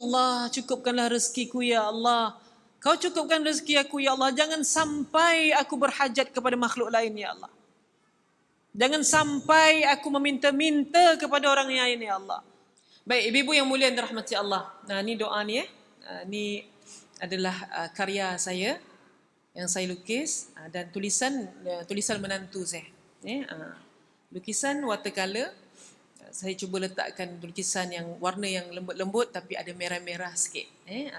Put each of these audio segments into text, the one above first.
Allah, cukupkanlah rezekiku ya Allah. Kau cukupkan rezeki aku ya Allah. Jangan sampai aku berhajat kepada makhluk lain ya Allah. Jangan sampai aku meminta-minta kepada orang lain ya Allah. Baik, ibu-ibu yang mulia dan dirahmati Allah. Nah, ni doa ni ni adalah karya saya yang saya lukis dan tulisan menantu saya. Lukisan watercolor. Saya cuba letakkan lukisan yang warna yang lembut-lembut tapi ada merah-merah sikit.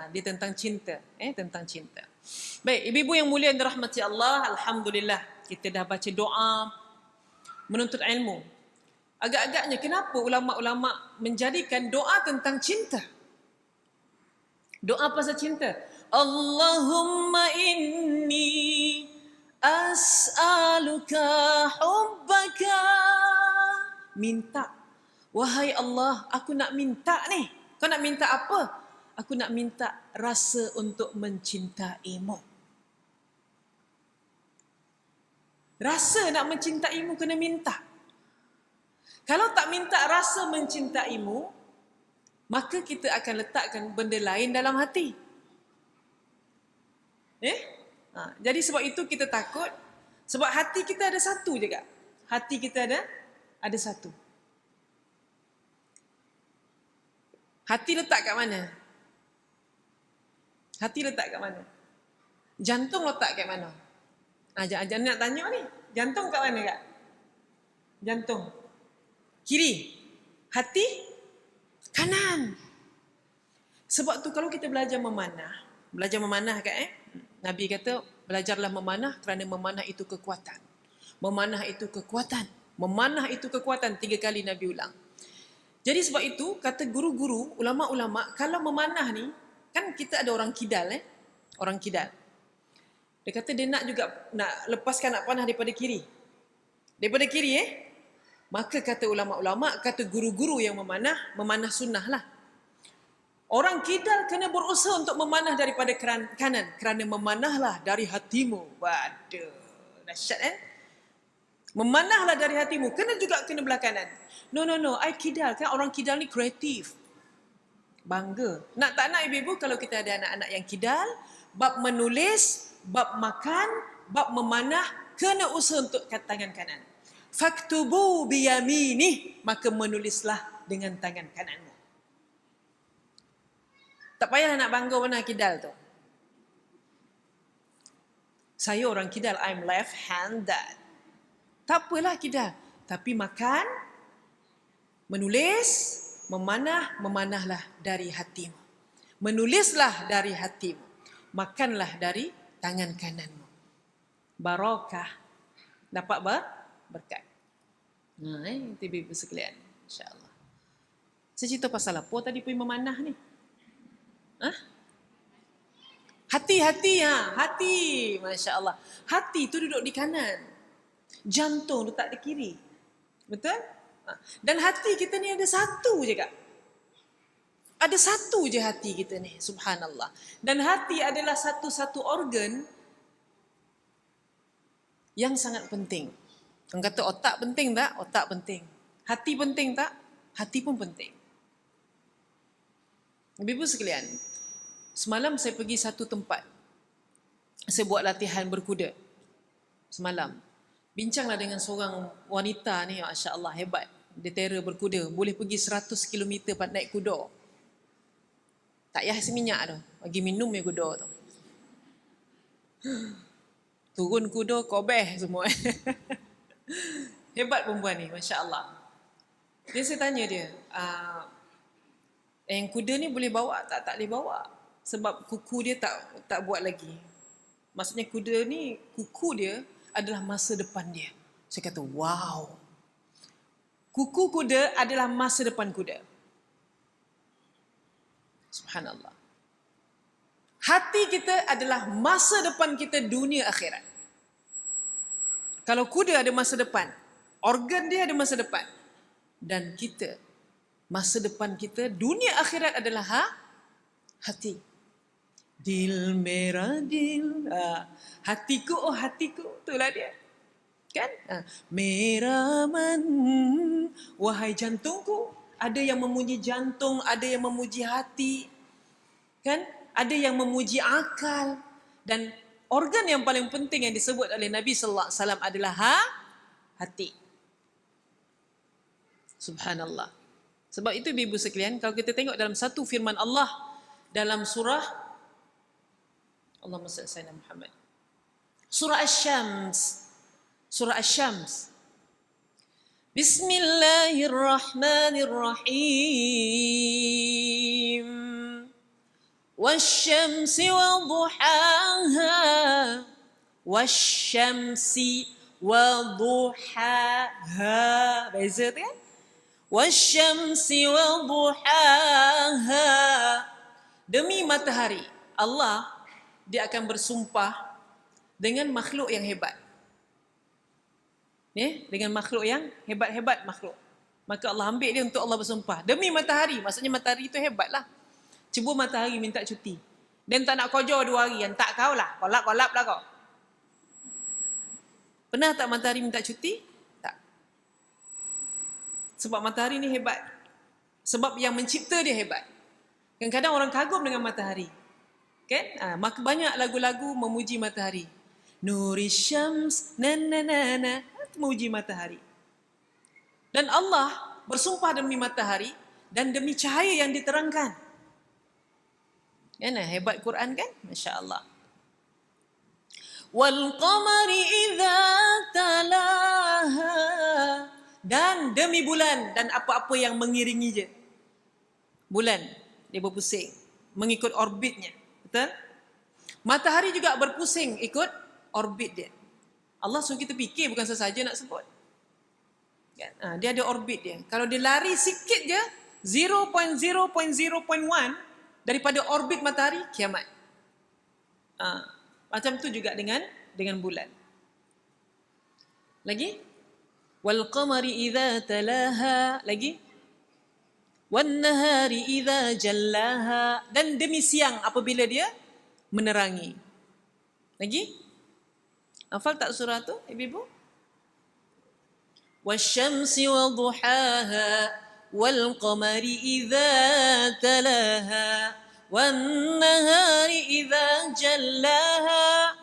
Dia tentang cinta. Tentang cinta. Baik, ibu-ibu yang mulia dan dirahmati Allah, alhamdulillah kita dah baca doa menuntut ilmu. Agak-agaknya kenapa ulama-ulama menjadikan doa tentang cinta? Doa pasal cinta. Allahumma inni as'aluka hubbaka. Minta. Wahai Allah, aku nak minta ni. Kau nak minta apa? Aku nak minta rasa untuk mencintaimu. Rasa nak mencintaimu kena minta. Kalau tak minta rasa mencintaimu, maka kita akan letakkan benda lain dalam hati. Jadi sebab itu kita takut. Sebab hati kita ada satu je kak. Hati kita ada satu. Hati letak kat mana? Hati letak kat mana? Jantung letak kat mana? Jangan nak tanya ni. Jantung kat mana kak? Jantung. Kiri. Hati? Kanan. Sebab tu kalau kita belajar memanah kak Nabi kata, belajarlah memanah kerana memanah itu kekuatan. Memanah itu kekuatan. Memanah itu kekuatan. 3 kali Nabi ulang. Jadi sebab itu, kata guru-guru, ulama-ulama, kalau memanah ni, kan kita ada orang kidal. Orang kidal. Dia kata dia nak lepaskan nak panah daripada kiri. Daripada kiri Maka kata ulama-ulama, kata guru-guru yang memanah sunnah lah. Orang kidal kena berusaha untuk memanah daripada kanan. Kerana memanahlah dari hatimu. Waduh, dahsyat Memanahlah dari hatimu. Kena belah kanan. No. I kidal. Kan orang kidal ni kreatif. Bangga. Nak tak nak ibu-ibu kalau kita ada anak-anak yang kidal, bab menulis, bab makan, bab memanah, kena usaha untuk tangan kanan. Faktubu biyaminih. Maka menulislah dengan tangan kananmu. Tak payah nak bangga mana kidal tu. Saya orang kidal, I'm left-handed. Tak apalah kidal. Tapi makan, menulis, memanahlah dari hatimu. Menulislah dari hatimu. Makanlah dari tangan kananmu. Barakah. Dapat berkat. Itu ibu sekalian. InsyaAllah. Saya cerita pasal apa tadi pergi memanah ni? Hati. Masya Allah. Hati tu duduk di kanan. Jantung letak di kiri. Betul? Dan hati kita ni ada satu je kak. Ada satu je hati kita ni. Subhanallah. Dan hati adalah satu-satu organ yang sangat penting. Orang kata otak penting tak? Otak penting. Hati penting tak? Hati pun penting. Ibu-ibu sekalian, semalam saya pergi satu tempat. Saya buat latihan berkuda. Semalam. Bincanglah dengan seorang wanita ni, Masya Allah, hebat. Dia terror berkuda. Boleh pergi 100 km naik kuda. Tak payah isi minyak tu. Bagi minum ya kuda tu. Turun kuda, kobeh semua. Hebat perempuan ni, Masya Allah. Dia saya tanya dia, yang kuda ni boleh bawa tak? Tak boleh bawa. Sebab kuku dia tak buat lagi. Maksudnya kuda ni, kuku dia adalah masa depan dia. Saya kata, wow. Kuku kuda adalah masa depan kuda. Subhanallah. Hati kita adalah masa depan kita dunia akhirat. Kalau kuda ada masa depan, organ dia ada masa depan. Dan kita, masa depan kita dunia akhirat adalah hati. Dil merah dil. Hatiku, oh hatiku. Itulah dia. Kan? Meraman. Wahai jantungku. Ada yang memuji jantung, ada yang memuji hati. Kan? Ada yang memuji akal. Dan organ yang paling penting yang disebut oleh Nabi sallallahu alaihi wasallam adalah hati. Subhanallah. Sebab itu ibu sekalian, kalau kita tengok dalam satu firman Allah dalam surah Allahumma salli ala Sayyidina Muhammad. Surah Asy-Syams. Surah Asy-Syams. Bismillahirrahmanirrahim. Wasyamsi wa duhaha. Wasyamsi wa duhaha. Beza tu kan? Wasyamsi wa duhaha. Demi matahari. Allah, dia akan bersumpah dengan makhluk yang hebat. Dengan makhluk yang hebat-hebat makhluk. Maka Allah ambil dia untuk Allah bersumpah. Demi matahari. Maksudnya matahari itu hebatlah. Cuba matahari minta cuti. Dan tak nak kerja 2 hari. Yang tak kau lah. Kolap-kolap lah kau. Pernah tak matahari minta cuti? Tak. Sebab matahari ni hebat. Sebab yang mencipta dia hebat. Kadang-kadang orang kagum dengan matahari. Kan? Maka banyak lagu-lagu memuji matahari. Nuri syams, na memuji matahari. Dan Allah bersumpah demi matahari dan demi cahaya yang diterangkan. Kan? Hebat Quran kan? Masya Allah. Wal qamari idza talaha. Dan demi bulan dan apa-apa yang mengiringi je. Bulan dia berpusing mengikut orbitnya. Betul? Matahari juga berpusing ikut orbit dia. Allah suruh kita fikir, bukan sesaja nak sebut. Dia ada orbit dia. Kalau dia lari sikit je, 0.0.0.1 daripada orbit matahari, kiamat. Macam tu juga dengan bulan. Lagi? Wal qamari idza talaha. Lagi? Wan nahari idza jallaha. Dan demi siang apabila dia menerangi. Lagi? Hafal tak surah tu, ibu-ibu? Wasyamsi wa duhaha wal qamari idza talaha wan nahari idza jallaha.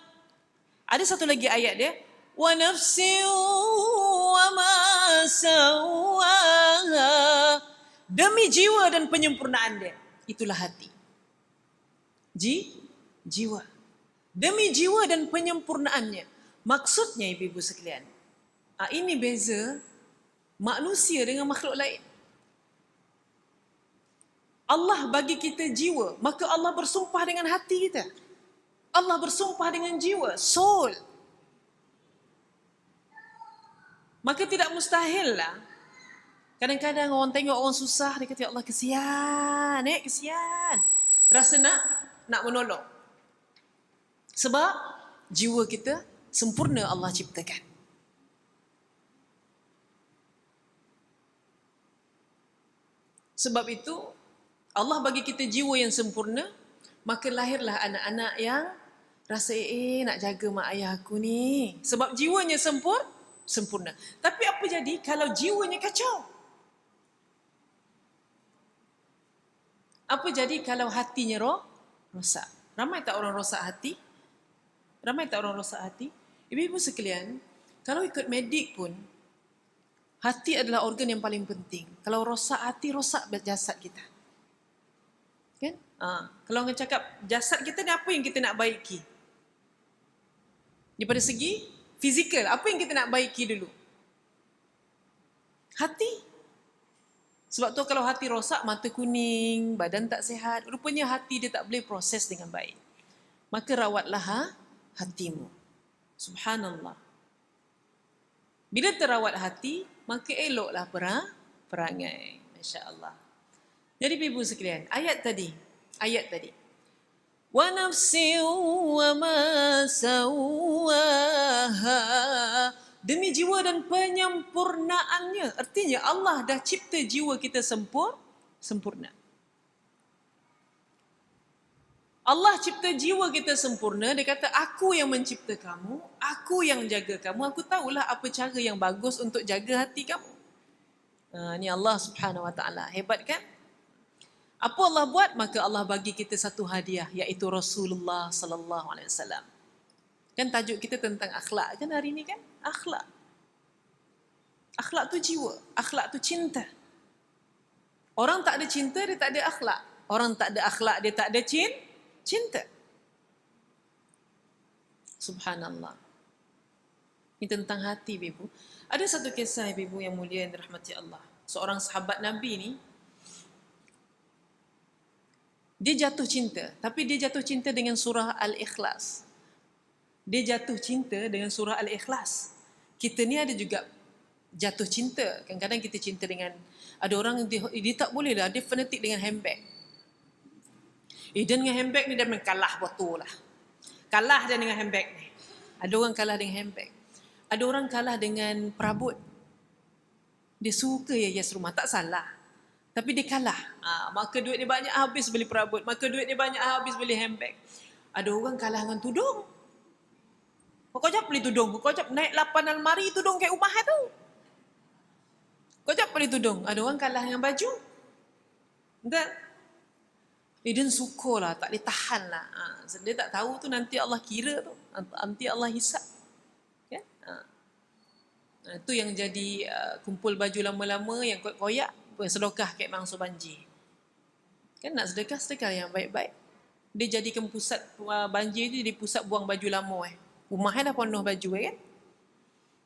Ada satu lagi ayat dia, wa nafsin wa ma sawaha. Demi jiwa dan penyempurnaan dia. Itulah hati. Jiwa. Demi jiwa dan penyempurnaannya. Maksudnya ibu-ibu sekalian, ini beza manusia dengan makhluk lain. Allah bagi kita jiwa, maka Allah bersumpah dengan hati kita. Allah bersumpah dengan jiwa, soul. Maka tidak mustahil lah. Kadang-kadang orang tengok orang susah, dia kata, ya Allah kesian, kesian. Rasa nak menolong. Sebab jiwa kita sempurna Allah ciptakan. Sebab itu Allah bagi kita jiwa yang sempurna, maka lahirlah anak-anak yang rasa nak jaga mak ayah aku ni. Sebab jiwanya sempurna. Tapi apa jadi kalau jiwanya kacau? Apa jadi kalau hatinya rosak? Ramai tak orang rosak hati? Ibu-ibu sekalian, kalau ikut medik pun, hati adalah organ yang paling penting. Kalau rosak hati, rosak jasad kita. Kan? Kalau orang cakap jasad kita ni apa yang kita nak baiki? Daripada segi fizikal, apa yang kita nak baiki dulu? Hati. Sebab tu kalau hati rosak, mata kuning, badan tak sihat, rupanya hati dia tak boleh proses dengan baik. Maka rawatlah hatimu. Subhanallah. Bila terawat hati, maka eloklah perangai. Masya Allah. Jadi ibu sekalian, ayat tadi. Wa nafsin wa ma sawaha. Demi jiwa dan penyempurnaannya. Artinya Allah dah cipta jiwa kita sempurna. Allah cipta jiwa kita sempurna. Dia kata, aku yang mencipta kamu, aku yang jaga kamu, aku tahulah apa cara yang bagus untuk jaga hati kamu. Ni Allah subhanahu wa ta'ala. Hebat kan? Apa Allah buat? Maka Allah bagi kita satu hadiah, iaitu Rasulullah sallallahu alaihi wasallam. Kan tajuk kita tentang akhlak kan hari ni kan? Akhlak. Akhlak tu jiwa, akhlak tu cinta. Orang tak ada cinta, dia tak ada akhlak. Orang tak ada akhlak, dia tak ada cinta. Subhanallah. Ini tentang hati, Ibu. Ada satu kisah, Ibu yang mulia yang dirahmati Allah. Seorang sahabat Nabi ni, dia jatuh cinta. Tapi dia jatuh cinta dengan surah Al-Ikhlas. Dia jatuh cinta dengan surah Al-Ikhlas. Kita ni ada juga jatuh cinta. Kadang-kadang kita cinta dengan, ada orang dia tak boleh lah, dia fanatik dengan handbag. Dia dengan handbag ni dia kalah betul lah. Kalah dia dengan handbag ni. Ada orang kalah dengan handbag. Ada orang kalah dengan perabot. Dia suka hias rumah, tak salah. Tapi dia kalah. Maka duit dia banyak habis beli perabot. Maka duit dia banyak habis beli handbag. Ada orang kalah dengan tudung. Kau jap beli tudung. Kau jap naik 8 almari tudung kayak rumah tu. Kau jap beli tudung. Ada orang kalah dengan baju. Entah. Dia suka lah. Tak boleh tahan lah. Dia tak tahu tu nanti Allah kira tu. Nanti Allah hisap. Ya? Itu yang jadi kumpul baju lama-lama yang koyak-koyak. Sedekah kayak bangsa banjir. Kan nak sedekah yang baik-baik. Dia jadikan pusat banjir tu, dia pusat buang baju lama. Rumahnya dah penuh baju kan.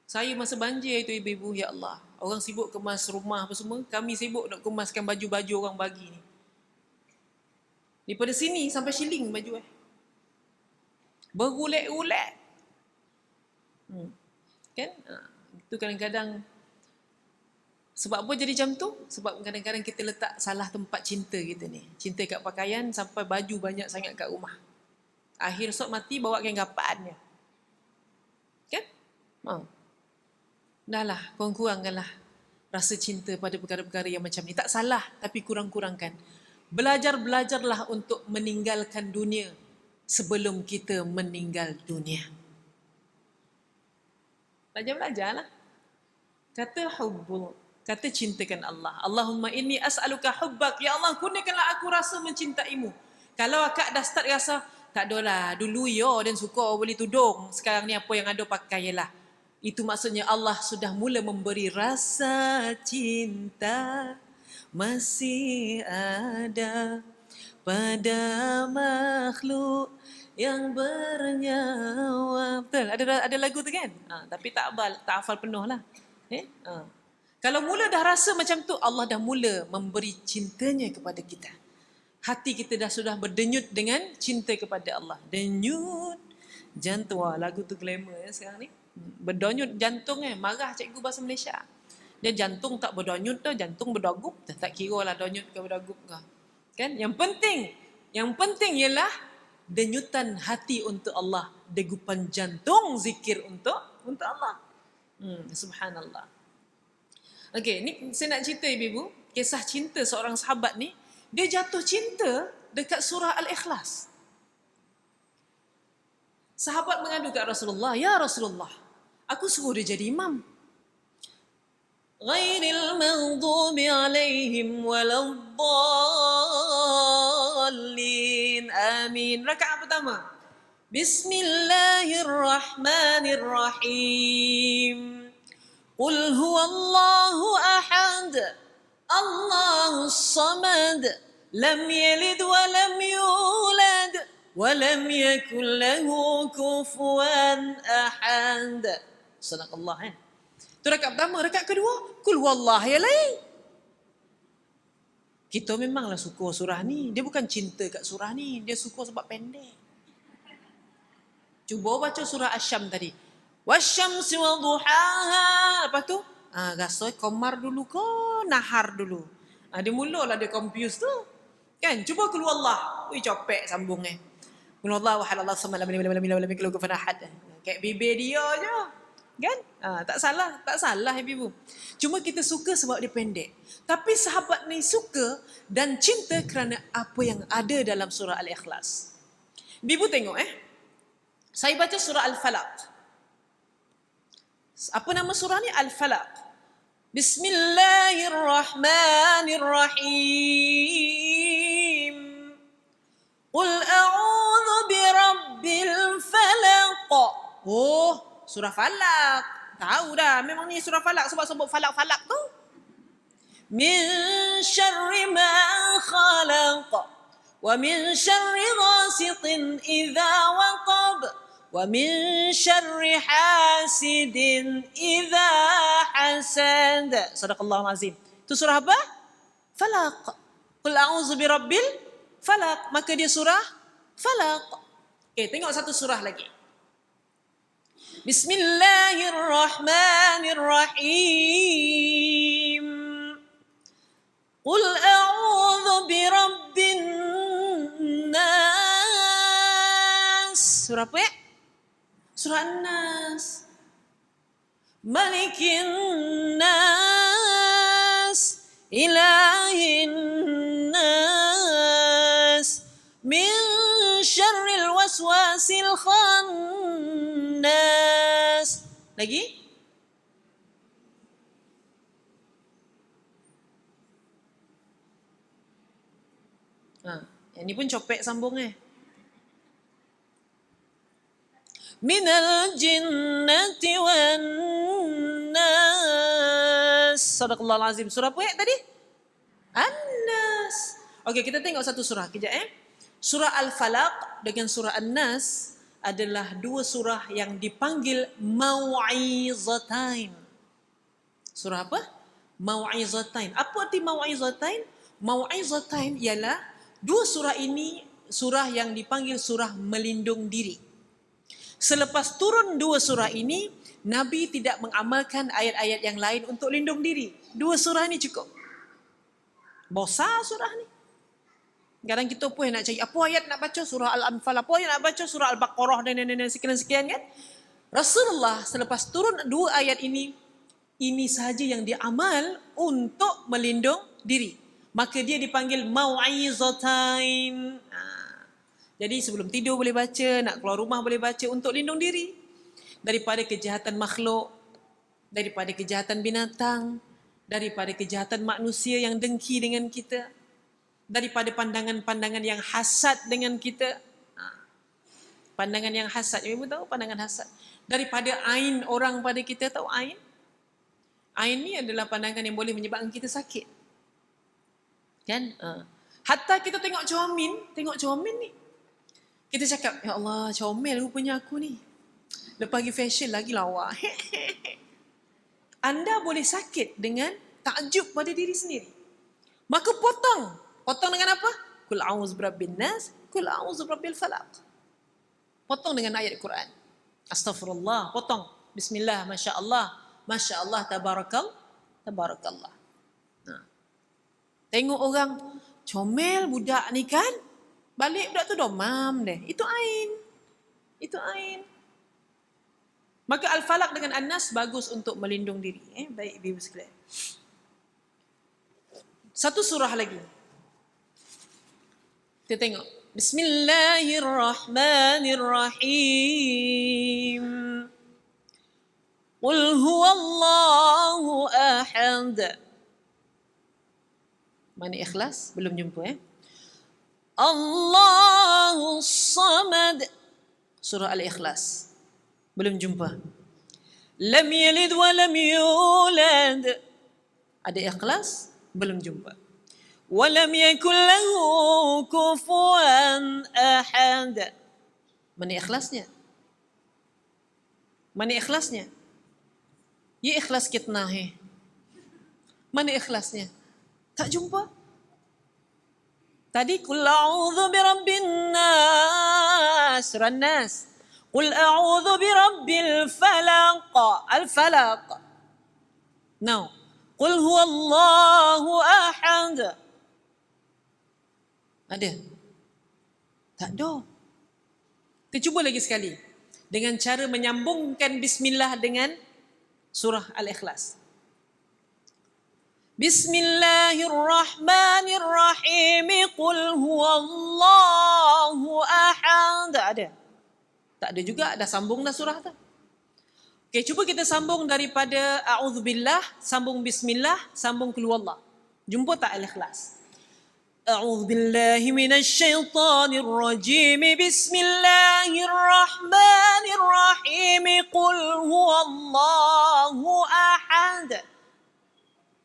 Saya masa banjir itu ibu-ibu, ya Allah. Orang sibuk kemas rumah apa semua. Kami sibuk nak kemaskan baju-baju orang bagi ni. Daripada sini sampai Shilling baju bergulek-gulek. Kan? Itu kadang-kadang sebab apa jadi macam tu? Sebab kadang-kadang kita letak salah tempat cinta kita ni. Cinta kat pakaian sampai baju banyak sangat kat rumah. Akhir esok mati bawa kain gapan je. Kan? Dah lah, kurang-kurangkanlah rasa cinta pada perkara-perkara yang macam ni. Tak salah, tapi kurang-kurangkan. Belajarlah untuk meninggalkan dunia sebelum kita meninggal dunia. Belajarlah. Kata hubbul, kata cintakan Allah. Allahumma inni as'aluka hubbak. Ya Allah, kurniakanlah aku rasa mencintaimu. Kalau akak dah start rasa, tak adalah, dulu dan suka beli tudung. Sekarang ni apa yang ada pakai lah. Itu maksudnya Allah sudah mula memberi rasa cinta. Masih ada pada makhluk yang bernyawa. Betul, ada lagu tu kan? Tapi tak hafal penuh lah. Kalau mula dah rasa macam tu, Allah dah mula memberi cintanya kepada kita. Hati kita sudah berdenyut dengan cinta kepada Allah. Denyut jantung. Lagu tu glamour sekarang ni. Berdenyut jantung marah cikgu bahasa Malaysia. Dia jantung tak berdenyut dah, jantung berdagup. Tak kira lah denyut ke berdagup ke. Kan? Yang penting ialah denyutan hati untuk Allah, degupan jantung zikir untuk Allah. Subhanallah. Okey, ni saya nak cerita ibu-ibu, kisah cinta seorang sahabat ni, dia jatuh cinta dekat surah Al-Ikhlas. Sahabat mengadu kat Rasulullah, "Ya Rasulullah, aku suruh dia jadi imam. Ghairil maghdubi alaihim waladdallin. Amin." Rakaat pertama. Bismillahirrahmanirrahim. Qul huwallahu ahad. Allahus samad. Lam yalid wa lam yulad. Wa lam yakul lahu kufuwan ahad. Sadaqallah kan? Itu rakaat pertama. Rakaat kedua, Qul huwallahu ahad. Kita memanglah suka surah ni. Dia bukan cinta kat surah ni. Dia suka sebab pendek. Cuba baca surah Asy-Syams tadi. Wasyamsi wa duhaha. Lepas tu, rasa komar dulu ke nahar dulu. Dia mulalah dia confuse tu. Kan? Cuba Qul huwallah. Copek sambung Qul huwallahu ahad Allahu samad lam yalid wa lam yulad wa lam yakul lahu kufuwan ahad. Kayak bibir dia je. Kan? Tak salah ibu. Cuma kita suka sebab dia pendek. Tapi sahabat ni suka dan cinta kerana apa yang ada dalam surah Al-Ikhlas. Ibu tengok Saya baca surah Al-Falaq. Apa nama surah ni? Al-Falaq. 'Bismillahirrahmanirrahim. Oh, surah Falak. Tahu dah, memang ni surah Falak sebab sebut falak-falak tu. Min syarri ma khalaq wa min syarri ghasiqin idza waqab wa min syarri hasidin idza hasad. Sadaqallahul azim. Itu surah apa? Falaq. Qul a'udzu birabbil falaq. Maka dia surah Falaq. Okey, tengok satu surah lagi. Bismillahirrahmanirrahim. Qul a'udzu birabbin nas. Surah apa? Surah An-Nas. Malikin nas, ilahin nas, min syarril waswasil khannas. Lagi? Yang ni pun copek sambung Minal jinnati wan nas. Sadaqallahul azim. Surah apa tadi? An-Nas. Okey, kita tengok satu surah kejap Surah Al-Falaq dengan surah An-Nas adalah dua surah yang dipanggil mau'izatain. Surah apa? Mau'izatain. Apa arti mau'izatain? Mau'izatain ialah dua surah ini surah yang dipanggil surah melindung diri. Selepas turun dua surah ini, Nabi tidak mengamalkan ayat-ayat yang lain untuk lindung diri. Dua surah ini cukup. Bosan surah ni. Kadang kita pun nak cari apa ayat nak baca surah Al-Anfal, apa ayat nak baca surah Al-Baqarah dan sekian-sekian kan. Rasulullah selepas turun dua ayat ini sahaja yang dia amal untuk melindung diri. Maka dia dipanggil mau'izatain. Jadi sebelum tidur boleh baca, nak keluar rumah boleh baca untuk lindung diri daripada kejahatan makhluk, daripada kejahatan binatang, daripada kejahatan manusia yang dengki dengan kita, daripada pandangan-pandangan yang hasad dengan kita. Pandangan yang hasad, ibu tahu pandangan hasad. Daripada ain orang pada kita, tahu ain? Ain ni adalah pandangan yang boleh menyebabkan kita sakit. Kan? Hatta kita tengok cermin ni. Kita cakap, ya Allah, comel rupanya aku ni. Lepas pergi fashion lagi lawa. Anda boleh sakit dengan takjub pada diri sendiri. Maka potong. Potong dengan apa? Qul a'udzu birabbin nas, qul a'udzu birabbil falaq. Potong dengan ayat Quran. Astaghfirullah, potong. Bismillah, masya-Allah. Masya-Allah, tabarakallah. Tengok orang comel budak ni kan? Balik budak tu domam deh. Itu ain. Maka Al-Falaq dengan An-Nas bagus untuk melindung diri. Baik ibu sekalian. Satu surah lagi. Kita tengok. Bismillahirrahmanirrahim. Qul huwallahu ahad. Mana ikhlas? Belum jumpa Allahus Samad. Surah Al-Ikhlas. Belum jumpa. Lam yalid wa lam yulad. Ada Ikhlas? Belum jumpa. Wa lam yakul lahu kufuwan ahad. Mana Ikhlasnya? Mana Ikhlasnya? Ya Ikhlas kitna Mana Ikhlasnya? Tak jumpa. Tadi qul a'udzu birabbin nas, surah An-Nas. Qul a'udzu birabbil falaq, al-falaq. Now, qul huwallahu ahad. Ada? Tak ada. Kita cuba lagi sekali dengan cara menyambungkan bismillah dengan surah Al-Ikhlas. Bismillahirrahmanirrahim. Qul huwallahu ahad. Ada? Tak ada juga. Dah sambung dah surah tu. Okey, cuba kita sambung daripada a'udzubillah, sambung bismillah, sambung qul huwallah. Jumpa tak Al-Ikhlas? A'udzu billahi minasy syaithanir rajim. Bismillahirrahmanirrahim. Qul huwallahu ahad.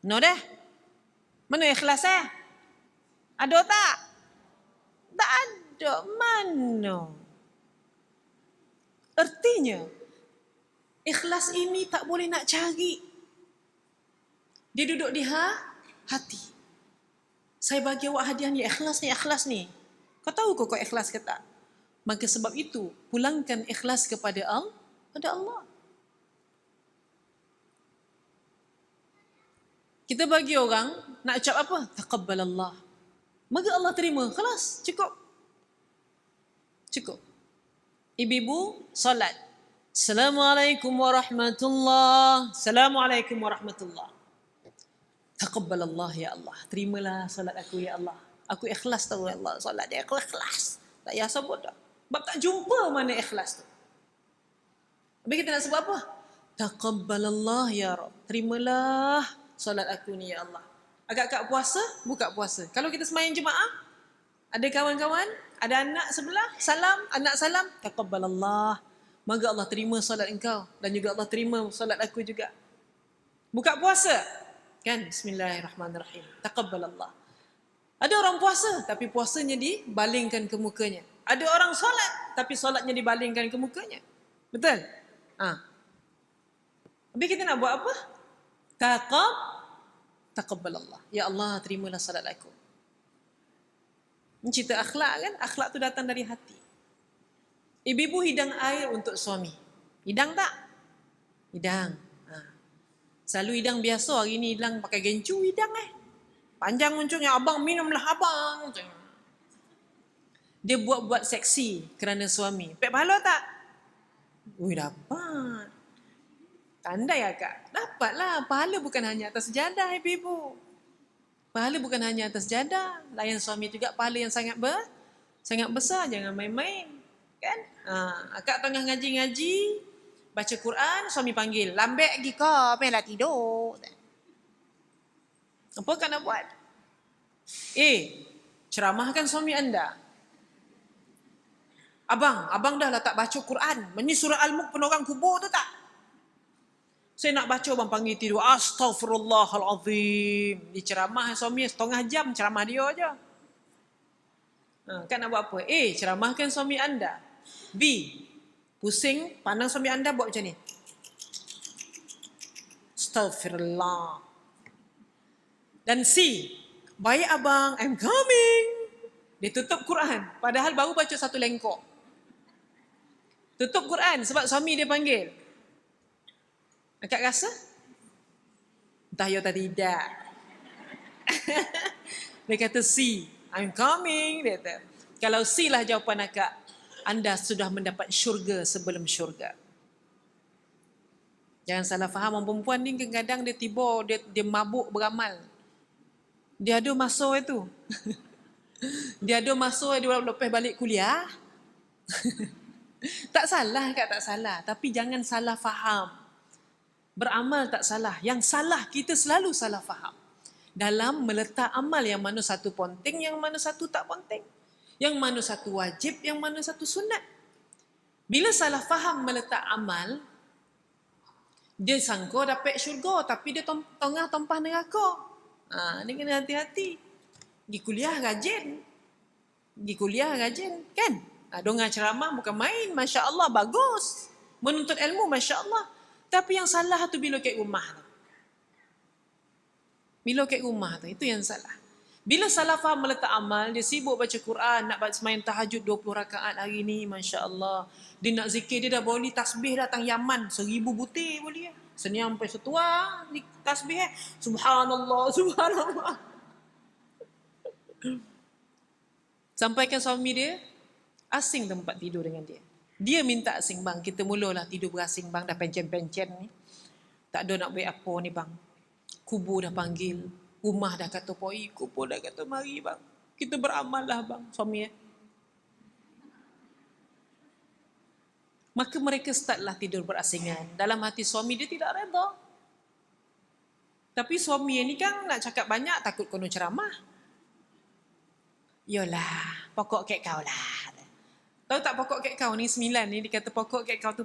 No dah. Mana ikhlas Ada tak? Tak ada. Mana? Artinya, ikhlas ini tak boleh nak cari. Dia duduk di hati. Saya bagi awak hadiah ni, ikhlas ni. Kau tahu kau ikhlas ke tak? Maka sebab itu, pulangkan ikhlas kepada Allah. Kita bagi orang, nak ucap apa? Taqabbalallah. Maka Allah terima. Kelas, cukup. Ibu-ibu, solat. Assalamualaikum warahmatullahi. Assalamualaikum warahmatullahi. Taqabbalallah ya Allah. Terimalah solat aku ya Allah. Aku ikhlas tahu ya Allah. Solat dia aku ikhlas. Tak payah sebut dah. Sebab tak jumpa mana ikhlas tu. Habis kita nak sebut apa? Taqabbalallah ya Rabb. Terimalah solat aku ni ya Allah. Agak-agak puasa, buka puasa. Kalau kita sembahyang jemaah, ada kawan-kawan, ada anak sebelah, salam, anak salam, taqabbalallah. Maka Allah terima solat engkau dan juga Allah terima solat aku juga. Buka puasa. Kan? Bismillahirrahmanirrahim. Taqabbalallah. Ada orang puasa, tapi puasanya dibalingkan ke mukanya. Ada orang solat, tapi solatnya dibalingkan ke mukanya. Betul? Habis kita nak buat apa? Taqabbalallah. Ya Allah, terimalah solat aku. Ini cerita akhlak kan? Akhlak tu datang dari hati. Ibu-ibu hidang air untuk suami. Hidang tak? Hidang. Selalu hidang biasa, hari ni hidang pakai gencu hidang Panjang muncungnya, abang minumlah abang. Dia buat-buat seksi kerana suami. Pek pahala tak? Ui, dapat. Tandai akak. Dapatlah. Pahala bukan hanya atas sejadah, ibu-ibu. Pahala bukan hanya atas sejadah. Layan suami juga pahala yang sangat besar. Jangan main-main. Kan? Akak tengah ngaji-ngaji, baca Quran, suami panggil. Lambek pergi kau, penlah tidur. Apa kau nak buat? Ceramahkan suami anda. Abang dah lah tak baca Quran. Ini surah Al-Mulk pun orang kubur tu tak? Saya nak baca, abang panggil tidur. Astaghfirullahalazim. Diceramah suami setengah jam, ceramah dia aja. Kan nak buat apa? Ceramahkan suami anda. B, pusing, pandang suami anda buat macam ni. Astaghfirullah. Dan C, baik abang, I'm coming. Dia tutup Quran. Padahal baru baca satu lengkok. Tutup Quran sebab suami dia panggil. Akak rasa? Entah ya tak tidak. Dia kata C, I'm coming. Dia kata. Kalau C lah jawapan akak, anda sudah mendapat syurga sebelum syurga. Jangan salah faham, orang perempuan ni kadang-kadang dia tiba, dia mabuk beramal. Dia ada masa itu. Dia ada masa dia lepas balik kuliah. Tak salah Kak, tak salah. Tapi jangan salah faham. Beramal tak salah. Yang salah, kita selalu salah faham. Dalam meletak amal yang mana satu penting, yang mana satu tak penting. Yang mana satu wajib, yang mana satu sunat. Bila salah faham meletak amal, dia sangka dapat syurga, tapi dia tengah tumpah neraka. Dia kena hati-hati. Pergi kuliah rajin. Kan? Dengar ceramah bukan main. Masya Allah, bagus. Menuntut ilmu, Masya Allah. Tapi yang salah tu bila kat rumah tu. Itu yang salah. Bila salah faham meletak amal, dia sibuk baca Quran, nak sembahyang tahajud 20 rakaat hari ni, Masya Allah. Dia nak zikir, dia dah boleh tasbih datang Yaman. 1000 butir boleh. Senyam sampai setua, tasbih Subhanallah. Sampaikan suami dia, asing tempat tidur dengan dia. Dia minta asing, bang, kita mulalah tidur berasing bang, dah pencen-pencen ni. Tak ada nak buat apa ni bang. Kubur dah panggil, rumah dah kata poi, kubur dah kata mari bang. Kita beramal lah bang, suami Maka mereka startlah tidur berasingan. Dalam hati suami dia tidak reda. Tapi suami ni kan nak cakap banyak, takut kono ceramah. Yolah, pokok kek kau lah. Tahu tak pokok kek kau ni 9 ni, dia kata pokok kek kau tu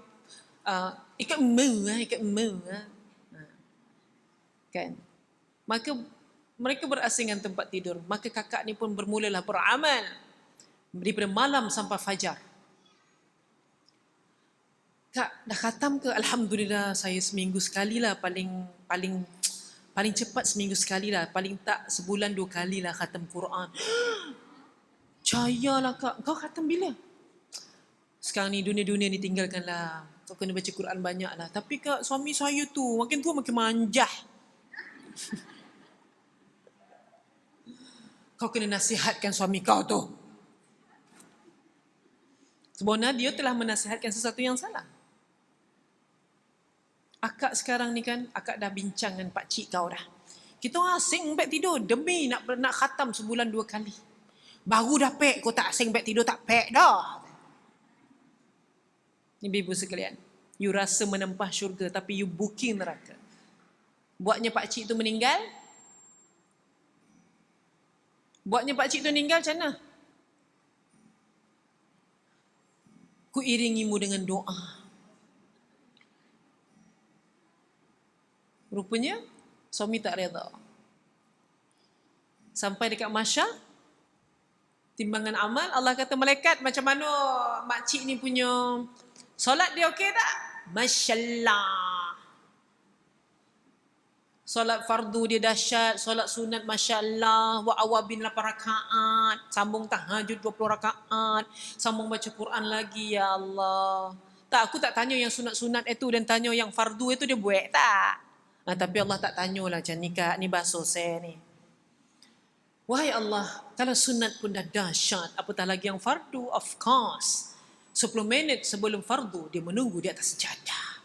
ikat emu lah, ikat emu lah. Kan? Maka mereka berasingan tempat tidur. Maka kakak ni pun bermulalah beramal daripada malam sampai fajar. Kak, dah khatam ke? Alhamdulillah, saya seminggu sekali lah, paling cepat seminggu sekali lah, paling tak sebulan 2 kali lah khatam Quran. Cayalah kak, kau khatam bila? Sekarang ni dunia-dunia ni tinggalkanlah. Kau kena baca Quran banyak lah. Tapi kak, suami saya tu makin tua makin manjah. Kau kena nasihatkan suami kau tu. Sebenarnya dia telah menasihatkan sesuatu yang salah. Akak sekarang ni kan, akak dah bincang dengan pakcik kau dah. Kita asing baik tidur demi nak khatam sebulan 2 kali. Baru dah pek, kau tak asing baik tidur, tak pek dah. Ibu-ibu sekalian, you rasa menempah syurga tapi you booking neraka. Buatnya pakcik tu meninggal. Buatnya pakcik tu meninggal macam mana? Ku iringimu dengan doa. Rupanya suami tak reda. Sampai dekat Masyar, timbangan amal, Allah kata malaikat, macam mana makcik ni punya solat dia okey tak? Masya-Allah. Solat fardu dia dahsyat, solat sunat masya-Allah, wa awabin 8 rakaat, sambung tahajud 20 rakaat, sambung baca Quran lagi, ya Allah. Tak, aku tak tanya yang sunat-sunat itu dan tanya yang fardu itu dia buat tak? Tapi Allah tak tanyalah macam ni kak, ni basuh saya ni. Wahai Allah, kalau sunat pun dah dahsyat, apatah lagi yang fardu, of course. 10 minit sebelum fardu, dia menunggu di atas sejadah.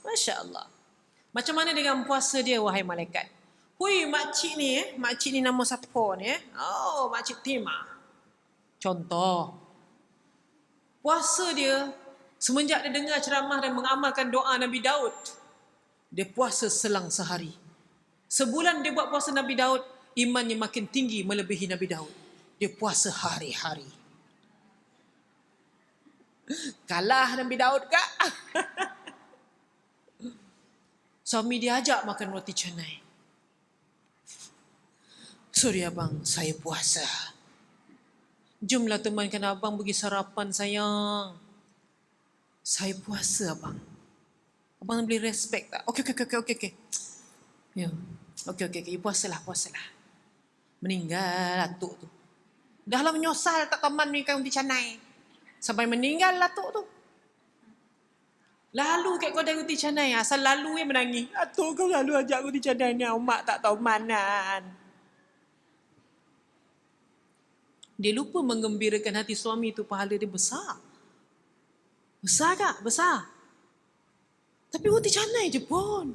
Masya Allah. Macam mana dengan puasa dia, wahai malaikat? Hui, makcik ni nama siapa ni? Oh, makcik Tima. Contoh. Puasa dia, semenjak dia dengar ceramah dan mengamalkan doa Nabi Daud, dia puasa selang sehari. Sebulan dia buat puasa Nabi Daud, imannya makin tinggi melebihi Nabi Daud. Dia puasa hari-hari. Kalah Nabi Daud kak? Suami dia ajak makan roti canai. Sorry abang, saya puasa. Jomlah temankan abang pergi sarapan sayang. Saya puasa abang. Abang boleh respect tak? Okey. Ya. Okey. Puasalah. Meninggal atuk tu. Dah lah menyosal tak teman ni kan roti canai. Sampai meninggal atuk tu. Lalu kat kedai roti canai, asal lalu yang menangis. Atuk kau lalu ajak roti canai ni, mak tak tahu manan. Dia lupa menggembirakan hati suami tu, pahala dia besar. Besar tak? Besar. Tapi roti canai je pun.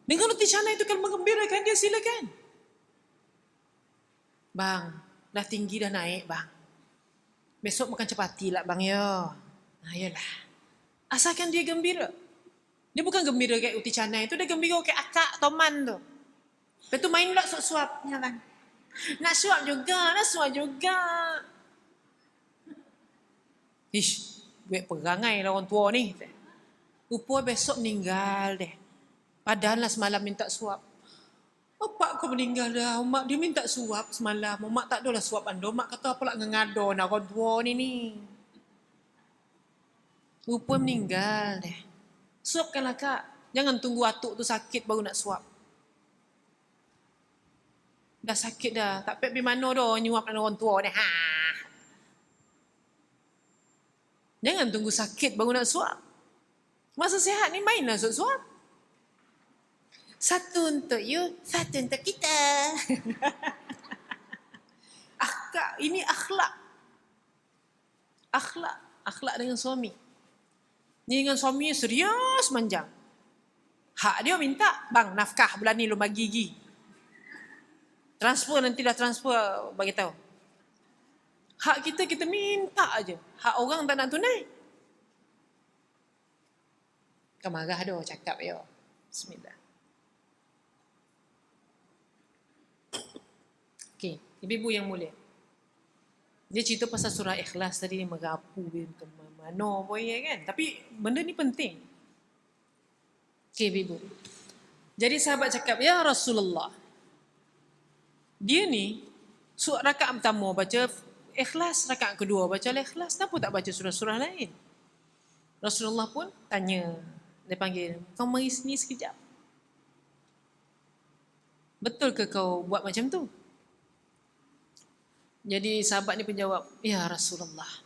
Dengan roti canai tu kalau menggembirakan dia, silakan. Bang, dah tinggi dah naik bang. Besok makan capati lah bang ya. Yalah. Asalkan dia gembira. Dia bukan gembira kat roti canai tu, dia gembira kat akak toman tu. Lepas tu main pula suap-suap. Nak suap juga. Ish, buat perangai lah orang tua ni. Rupa besok meninggal deh. Padahal lah semalam minta suap. Bapak kau meninggal dah. Mak dia minta suap semalam. Mak tak adalah suap anda. Mak kata apa lah ngengado nak orang tua ni. Rupa meninggal deh. Suapkanlah kak. Jangan tunggu atuk tu sakit baru nak suap. Dah sakit dah. Tak pergi mana dah nyuap dengan orang tua ni. Jangan tunggu sakit baru nak suap. Masa sihat ni mainlah suap-suap. Satu untuk you, satu untuk kita. Akak, ini akhlak. Akhlak dengan suami. Ni dengan suami serius manjang. Hak dia minta, bang nafkah bulan ni lu bagi gigi. Transfer nanti dah transfer bagi tahu. Hak kita minta aja. Hak orang tak nak tunai. Kau marah dah cakap yo. Bismillah. Okey. Ibu-ibu yang mulia. Dia cerita pasal surah Ikhlas tadi, dia merapu ke mana pun ya kan. Tapi benda ni penting. Okey ibu. Jadi sahabat cakap, ya Rasulullah, dia ni rakaat pertama baca Ikhlas, rakaat kedua baca Ikhlas, kenapa tak baca surah-surah lain? Rasulullah pun tanya, dia panggil, kau mari sini sekejap. Betul ke kau buat macam tu? Jadi sahabat ni penjawab, ya Rasulullah,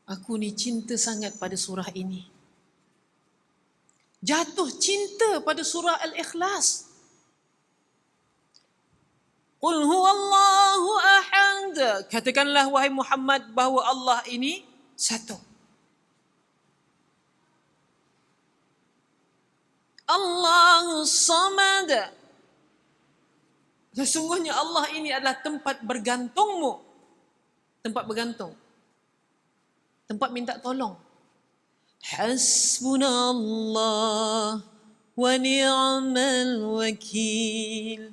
aku ni cinta sangat pada surah ini. Jatuh cinta pada surah Al-Ikhlas. Qul huwallahu ahad. Katakanlah wahai Muhammad bahawa Allah ini satu. Allahu samad. Sesungguhnya Allah ini adalah tempat bergantungmu. Tempat bergantung. Tempat minta tolong. Hasbunallah wa ni'mal wakil.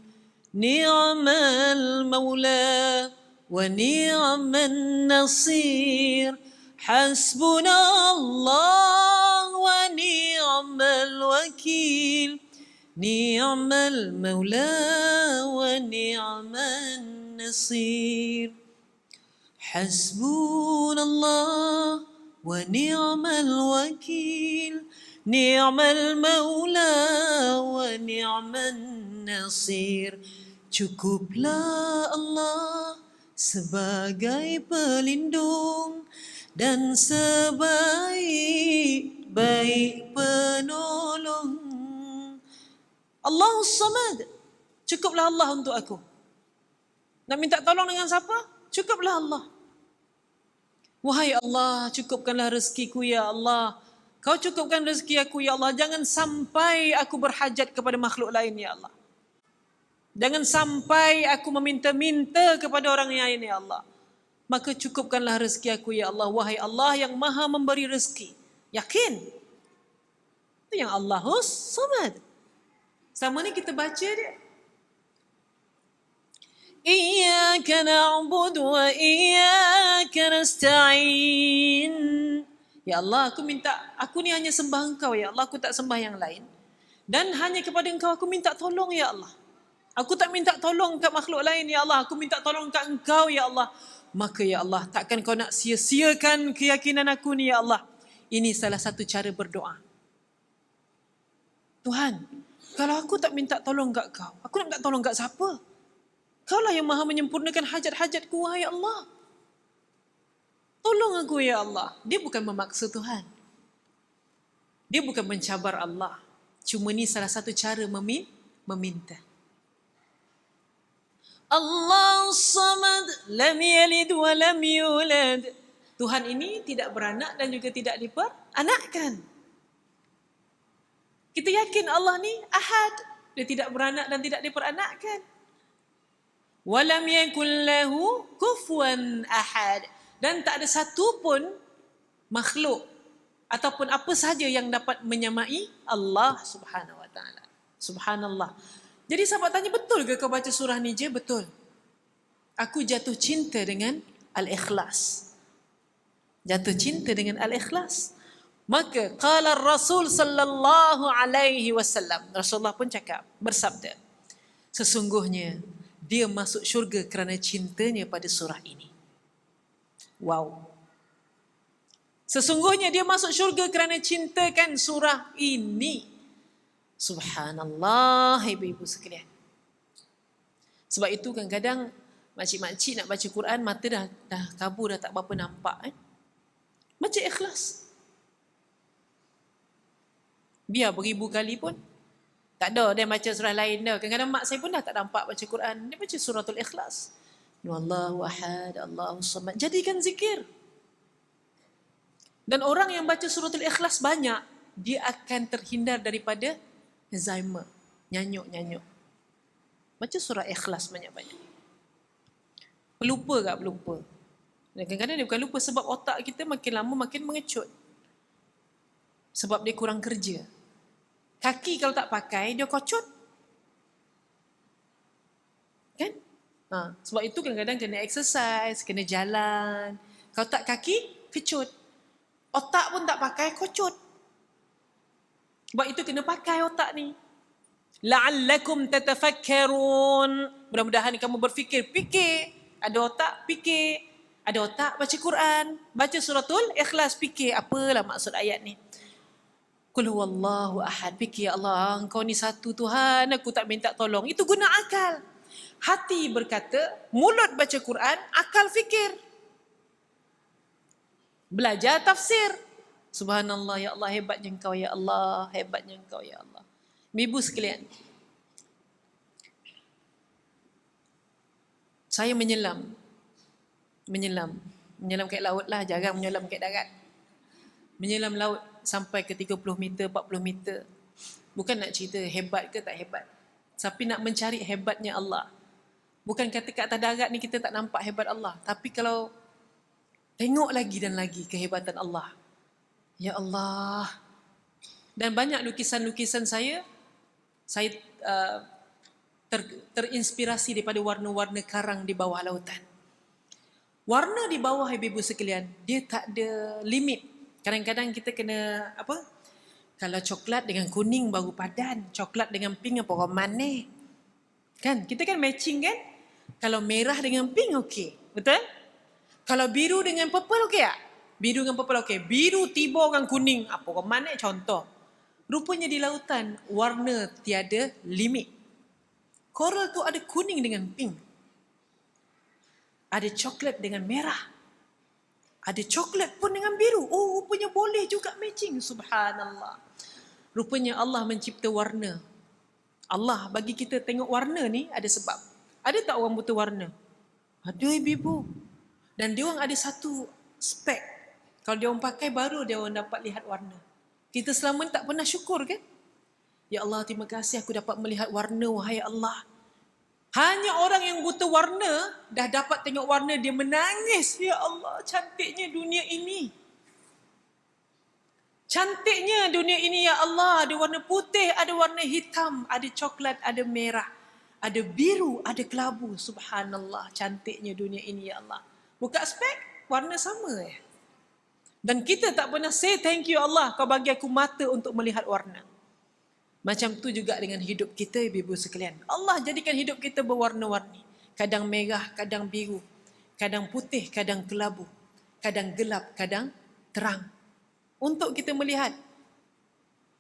Ni'mal maula wa ni'man nasir. Hasbunallah wa ni'mal wakil. Ni'mal maula wa ni'man nasir. Hasbunallah wa ni'mal wakil. Ni'mal maula wa ni'man nasir. Cukuplah Allah sebagai pelindung dan sebaik-baik penolong. Allahus Samad. Cukuplah Allah untuk aku. Nak minta tolong dengan siapa? Cukuplah Allah. Wahai Allah, cukupkanlah rezekiku ya Allah. Kau cukupkan rezeki aku ya Allah. Jangan sampai aku berhajat kepada makhluk lain ya Allah. Jangan sampai aku meminta-minta kepada orang lain ya Allah. Maka cukupkanlah rezeki aku ya Allah. Wahai Allah yang maha memberi rezeki. Yakin? Itu yang Allahus Samad. Sama ni kita baca dia. Iyyaka na'budu wa iyyaka nasta'in. Ya Allah, aku ni hanya sembah Engkau ya Allah, aku tak sembah yang lain. Dan hanya kepada Engkau aku minta tolong ya Allah. Aku tak minta tolong kat makhluk lain ya Allah, aku minta tolong kat Engkau ya Allah. Maka ya Allah, takkan Kau nak sia-siakan keyakinan aku ni ya Allah. Ini salah satu cara berdoa. Tuhan, kalau aku tak minta tolong kat Kau, aku nak minta tolong kat siapa? Kaulah yang maha menyempurnakan hajat-hajatku, wahai Allah. Tolong aku ya Allah. Dia bukan memaksa Tuhan. Dia bukan mencabar Allah. Cuma ni salah satu cara meminta. Allah Samad, lam yalid wa lam yulad. Tuhan ini tidak beranak dan juga tidak diperanakkan. Kita yakin Allah ni ahad. Dia tidak beranak dan tidak diperanakkan. Walam yakul lahu kufuwan ahad. Dan tak ada satu pun makhluk ataupun apa sahaja yang dapat menyamai Allah Subhanahu wa taala. Subhanallah. Jadi sahabat tanya, betul ke kau baca surah ni je? Betul. Aku jatuh cinta dengan Al-Ikhlas. Jatuh cinta dengan Al-Ikhlas. Maka qala Rasul sallallahu alaihi wasallam. Rasulullah pun cakap, bersabda, sesungguhnya dia masuk syurga kerana cintanya pada surah ini. Wow. Sesungguhnya dia masuk syurga kerana cintakan surah ini. Subhanallah, ibu-ibu sekalian. Sebab itu kadang-kadang makcik-makcik nak baca Quran, mata dah kabur, dah tak berapa nampak. Baca Ikhlas. Biar beribu kali pun tak ada dia baca surah lain dah. Kadang-kadang mak saya pun dah tak nampak baca Quran. Dia baca suratul Ikhlas. Allahu ahad, Allahu samad. Jadikan zikir. Dan orang yang baca suratul Ikhlas banyak, dia akan terhindar daripada Alzheimer, nyanyuk-nyanyuk. Baca surah Ikhlas banyak-banyak. Pelupa tak pelupa? Dan kadang-kadang dia bukan lupa sebab otak kita makin lama makin mengecut. Sebab dia kurang kerja. Kaki kalau tak pakai, dia kocut. Kan? Sebab itu kadang-kadang kena exercise, kena jalan. Kalau tak kaki, kecut. Otak pun tak pakai, kocut. Sebab itu kena pakai otak ni. La'allakum tatafakkarun. Mudah-mudahan kamu berfikir, fikir. Ada otak, fikir. Ada otak, baca Quran. Baca suratul Ikhlas, fikir. Apalah maksud ayat ni? Qul huwallahu ahad. Fikir, ya Allah, engkau ni satu Tuhan, aku tak minta tolong. Itu guna akal. Hati berkata, mulut baca Quran, akal fikir. Belajar tafsir. Subhanallah, ya Allah, hebatnya engkau, ya Allah, hebatnya engkau, ya Allah. Ibu sekalian, saya menyelam kat laut lah, jarang menyelam kat darat. Menyelam laut sampai ke 30 meter, 40 meter. Bukan nak cerita hebat ke tak hebat, tapi nak mencari hebatnya Allah. Bukan kata kat atas darat ni kita tak nampak hebat Allah, tapi kalau tengok lagi dan lagi kehebatan Allah. Ya Allah. Dan banyak lukisan-lukisan saya terinspirasi daripada warna-warna karang di bawah lautan. Warna di bawah, ibu sekalian, dia tak ada limit. Kadang-kadang kita kena kalau coklat dengan kuning baru padan, coklat dengan pink apa orang manis. Kan? Kita kan matching kan? Kalau merah dengan pink okey. Betul? Kalau biru dengan purple okey tak? Biru dengan purple okey. Biru tiba dengan kuning apa orang manis contoh. Rupanya di lautan warna tiada limit. Coral tu ada kuning dengan pink. Ada coklat dengan merah. Ada coklat pun dengan biru. Oh, rupanya boleh juga matching. Subhanallah. Rupanya Allah mencipta warna. Allah bagi kita tengok warna ni ada sebab. Ada tak orang buta warna? Ada, ibu. Dan dia orang ada satu spek. Kalau dia orang pakai baru dia orang dapat lihat warna. Kita selama ni tak pernah syukur kan? Ya Allah, terima kasih aku dapat melihat warna, wahai Allah. Hanya orang yang buta warna dah dapat tengok warna, dia menangis. Ya Allah, cantiknya dunia ini. Cantiknya dunia ini, ya Allah. Ada warna putih, ada warna hitam, ada coklat, ada merah, ada biru, ada kelabu. Subhanallah, cantiknya dunia ini, ya Allah. Buka spek, warna sama ya. Dan kita tak pernah say thank you Allah, kau bagi aku mata untuk melihat warna. Macam tu juga dengan hidup kita, ibu sekalian. Allah jadikan hidup kita berwarna-warni. Kadang merah, kadang biru. Kadang putih, kadang kelabu. Kadang gelap, kadang terang. Untuk kita melihat.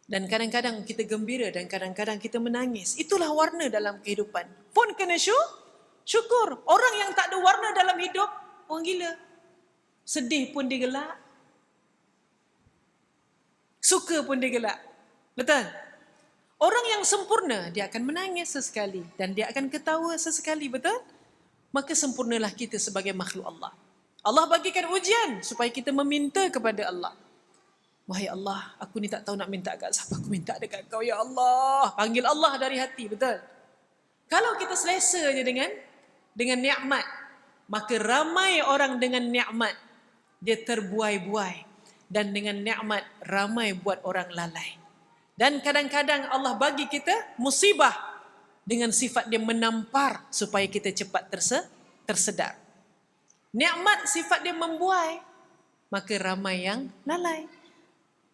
Dan kadang-kadang kita gembira dan kadang-kadang kita menangis. Itulah warna dalam kehidupan. Pun kena syukur. Orang yang tak ada warna dalam hidup, orang gila. Sedih pun dia gelak. Suka pun dia gelak. Betul? Orang yang sempurna, dia akan menangis sesekali. Dan dia akan ketawa sesekali, betul? Maka sempurnalah kita sebagai makhluk Allah. Allah bagikan ujian supaya kita meminta kepada Allah. Wahai Allah, aku ni tak tahu nak minta kat siapa. Aku minta dekat kau, ya Allah. Panggil Allah dari hati, betul? Kalau kita selesa je dengan nikmat, maka ramai orang dengan nikmat, dia terbuai-buai. Dan dengan nikmat, ramai buat orang lalai. Dan kadang-kadang Allah bagi kita musibah dengan sifat dia menampar supaya kita cepat tersedar. Nikmat sifat dia membuai, maka ramai yang lalai.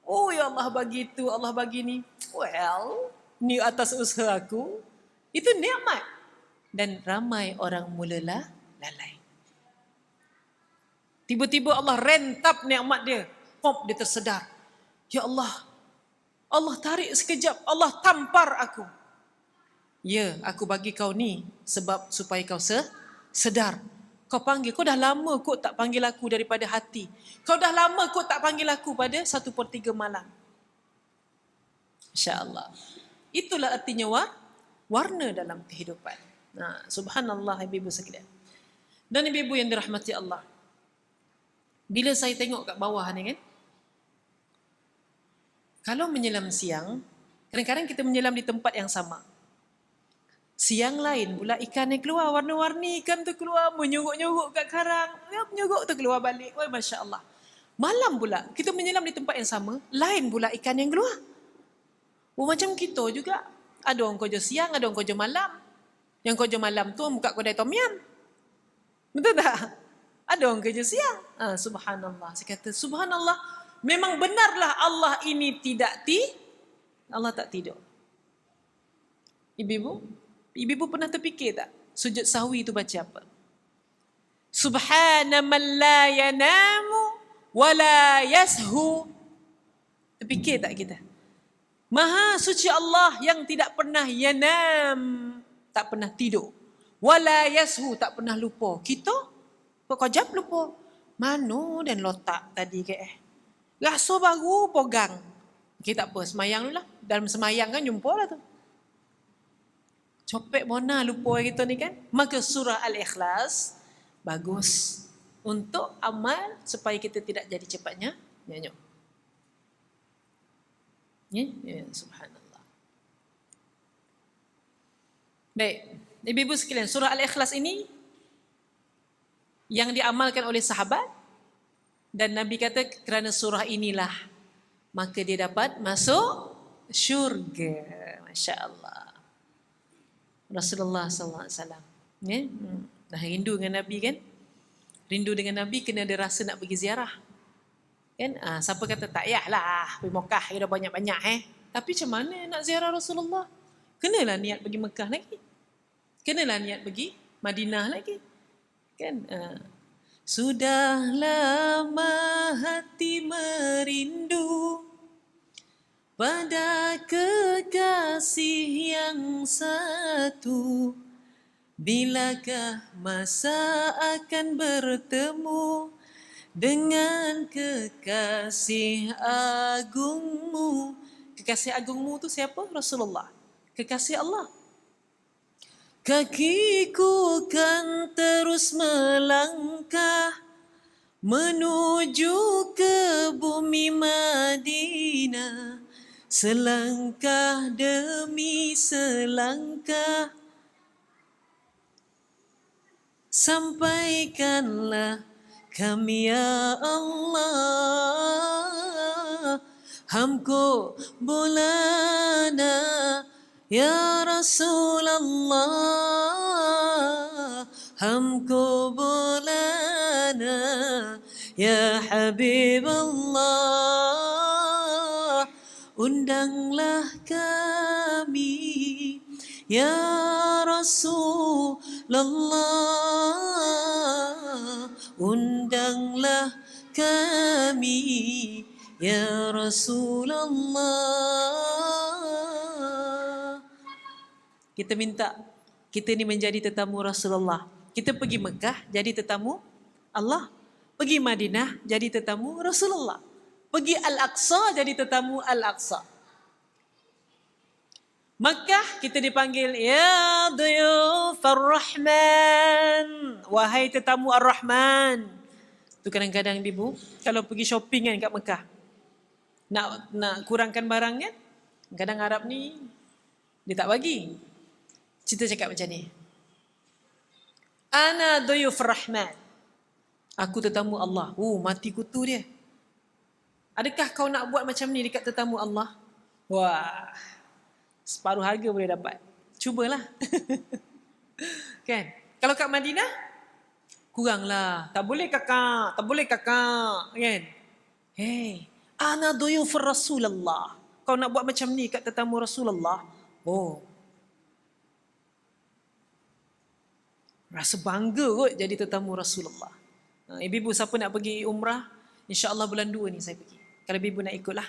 Oh ya Allah bagi itu, Allah bagi ni. Well, ni atas usaha aku. Itu nikmat. Dan ramai orang mulalah lalai. Tiba-tiba Allah rentap nikmat dia. Pop, dia tersedar. Ya Allah, Allah tarik sekejap, Allah tampar aku. Ya, aku bagi kau ni sebab supaya kau sedar. Kau panggil, kau dah lama kot tak panggil aku daripada hati. Kau dah lama kot tak panggil aku pada 1/3 malam. InsyaAllah. Itulah artinya warna dalam kehidupan. Subhanallah, ibu-ibu sekalian. Dan ibu-ibu yang dirahmati Allah. Bila saya tengok kat bawah ni kan, kalau menyelam siang, kadang-kadang kita menyelam di tempat yang sama. Siang lain pula ikan yang keluar, warna-warni ikan tu keluar, menyuruk-nyuruk kat karang. Menyuruk tu keluar balik. Wah, Masya Allah. Malam pula, kita menyelam di tempat yang sama, lain pula ikan yang keluar. Macam kita juga. Ada orang kerja siang, ada orang kerja malam. Yang kerja malam tu buka kedai tom yam. Betul tak? Ada orang kerja siang. Subhanallah. Saya kata subhanallah. Memang benarlah Allah ini Allah tak tidur. Ibu pernah terfikir tak? Sujud sahwi itu baca apa? Subhana man la yanamu wa la yashu. Terfikir tak kita? Maha suci Allah yang tidak pernah yanam, tak pernah tidur. Wala yashu, tak pernah lupa. Kita pekojap lupa. Mano dan lotak tadi ke Rasa baru pegang. Okay, tak apa, semayang dulu lah. Dalam semayang kan jumpa lah tu. Copek bona lupa kita ni kan. Maka surah Al-Ikhlas bagus untuk amal supaya kita tidak jadi cepatnya nyanyuk. Ya, subhanallah. Baik, ibu-ibu sekalian, surah Al-Ikhlas ini yang diamalkan oleh sahabat, dan Nabi kata kerana surah inilah maka dia dapat masuk syurga. Masya Allah. Rasulullah SAW. Ya? Dah rindu dengan Nabi kan? Rindu dengan Nabi kena ada rasa nak pergi ziarah. Kan? Siapa kata tak payahlah pergi Mekah dah banyak-banyak Tapi macam mana nak ziarah Rasulullah? Kenalah niat pergi Mekah lagi. Kenalah niat pergi Madinah lagi. Kan? Sudah lama hati merindu pada kekasih yang satu. Bilakah masa akan bertemu dengan kekasih agungmu? Kekasih agungmu tu siapa? Rasulullah. Kekasih Allah. Kakiku kan terus melangkah menuju ke bumi Madinah, selangkah demi selangkah. Sampaikanlah kami ya Allah, hamko bolana ya Rasulullah, hamko bolana ya Habiballah. Undanglah kami ya Rasulullah, undanglah kami ya Rasulullah. Kita minta kita ni menjadi tetamu Rasulullah. Kita pergi Mekah jadi tetamu Allah. Pergi Madinah jadi tetamu Rasulullah. Pergi Al-Aqsa jadi tetamu Al-Aqsa. Makkah kita dipanggil ya duyuf ar-Rahman, wahai tetamu ar-Rahman. Tu kadang-kadang ibu kalau pergi shopping kan kat Mekah, nak kurangkan barang kan, kadang Arab ni dia tak bagi. Kita cakap macam ni, ana duyuf ar-Rahman, aku tetamu Allah. Mati kutu dia. Adakah kau nak buat macam ni dekat tetamu Allah? Wah, separuh harga boleh dapat. Cubalah. Kan? Kalau kat Madinah, kuranglah. Tak boleh kakak. Tak boleh kakak. Kan? Hey, ana duyufur Rasulullah. Kau nak buat macam ni kat tetamu Rasulullah? Rasa bangga kot jadi tetamu Rasulullah. Ibu-ibu siapa nak pergi umrah? InsyaAllah bulan 2 ni saya pergi. Kalau ibu nak ikutlah.